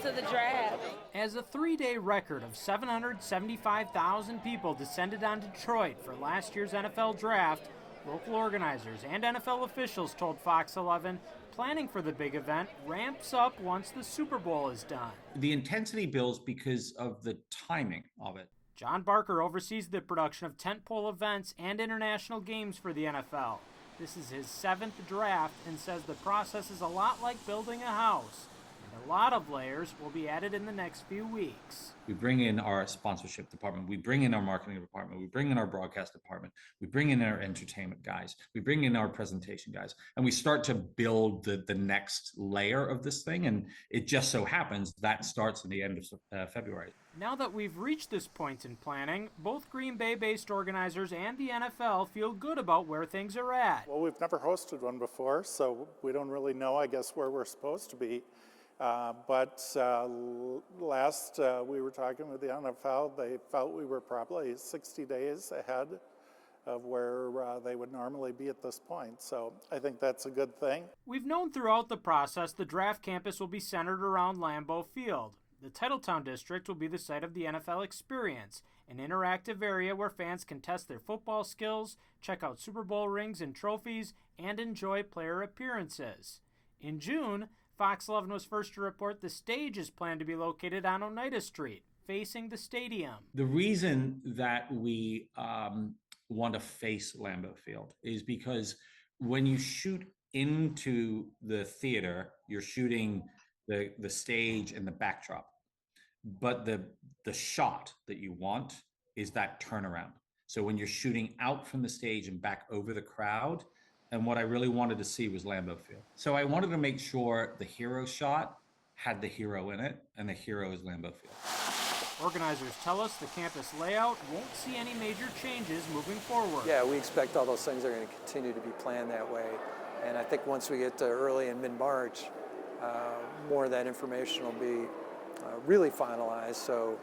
of the draft. As a 3-day record of 775,000 people descended on Detroit for last year's NFL draft, local organizers and NFL officials told Fox 11 planning for the big event ramps up once the Super Bowl is done. The intensity builds because of the timing of it. John Barker oversees the production of tentpole events and international games for the NFL. This is his 7th draft and says the process is a lot like building a house. A lot of layers will be added in the next few weeks. We bring in our sponsorship department, we bring in our marketing department, we bring in our broadcast department, we bring in our entertainment guys, we bring in our presentation guys, and we start to build the next layer of this thing. And it just so happens that starts in the end of February. Now that we've reached this point in planning, both Green Bay-based organizers and the NFL feel good about where things are at. Well, we've never hosted one before, so we don't really know, I guess, where we're supposed to be. But last we were talking with the NFL, they felt we were probably 60 days ahead of where they would normally be at this point. So I think that's a good thing. We've known throughout the process the draft campus will be centered around Lambeau Field. The Titletown district will be the site of the NFL Experience, an interactive area where fans can test their football skills, check out Super Bowl rings and trophies, and enjoy player appearances. In June, Fox 11 was first to report the stage is planned to be located on Oneida Street, facing the stadium. The reason that we want to face Lambeau Field is because when you shoot into the theater, you're shooting the stage and the backdrop. But the shot that you want is that turnaround. So when you're shooting out from the stage and back over the crowd, and what I really wanted to see was Lambeau Field. So I wanted to make sure the hero shot had the hero in it, and the hero is Lambeau Field. Organizers tell us the campus layout won't see any major changes moving forward. Yeah, we expect all those things are going to continue to be planned that way. And I think once we get to early and mid-March, more of that information will be really finalized. So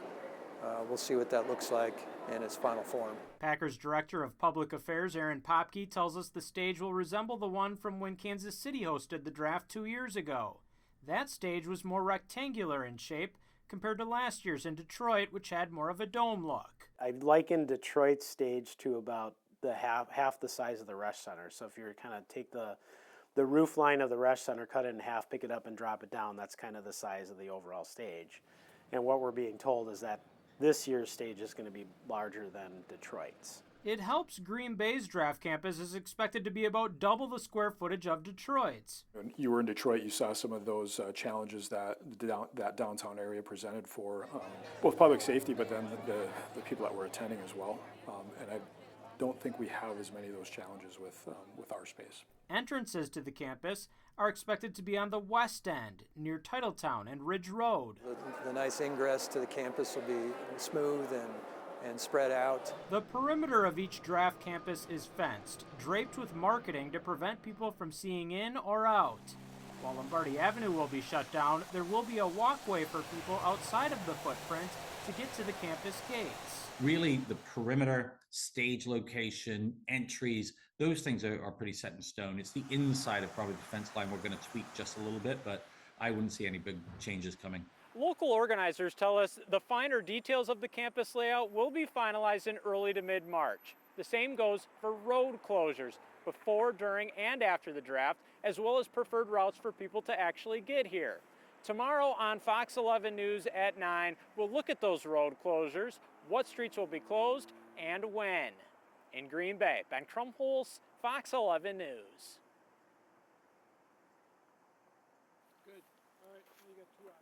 we'll see what that looks like in its final form. Packers Director of Public Affairs Aaron Popke tells us the stage will resemble the one from when Kansas City hosted the draft 2 years ago. That stage was more rectangular in shape compared to last year's in Detroit, which had more of a dome look. I liken Detroit's stage to about the half the size of the Resch Center. So if you were to kind of take the roof line of the Resch Center, cut it in half, pick it up and drop it down, that's kind of the size of the overall stage. And what we're being told is that this year's stage is going to be larger than Detroit's. It helps Green Bay's draft campus is expected to be about double the square footage of Detroit's. When you were in Detroit, you saw some of those challenges that that downtown area presented for both public safety, but then the people that were attending as well. And I don't think we have as many of those challenges with our space. Entrances to the campus are expected to be on the west end, near Titletown and Ridge Road. The nice ingress to the campus will be smooth and spread out. The perimeter of each draft campus is fenced, draped with marketing to prevent people from seeing in or out. While Lombardi Avenue will be shut down, there will be a walkway for people outside of the footprint to get to the campus gates. Really, the perimeter, stage location, entries, those things are pretty set in stone. It's the inside of probably the fence line we're going to tweak just a little bit, but I wouldn't see any big changes coming. Local organizers tell us the finer details of the campus layout will be finalized in early to mid-March. The same goes for road closures before, during, and after the draft, as well as preferred routes for people to actually get here. Tomorrow on Fox 11 News at 9, we'll look at those road closures, what streets will be closed, and when. In Green Bay, Ben Krumholz, Fox 11 News. Good. All right, you got 2 hours.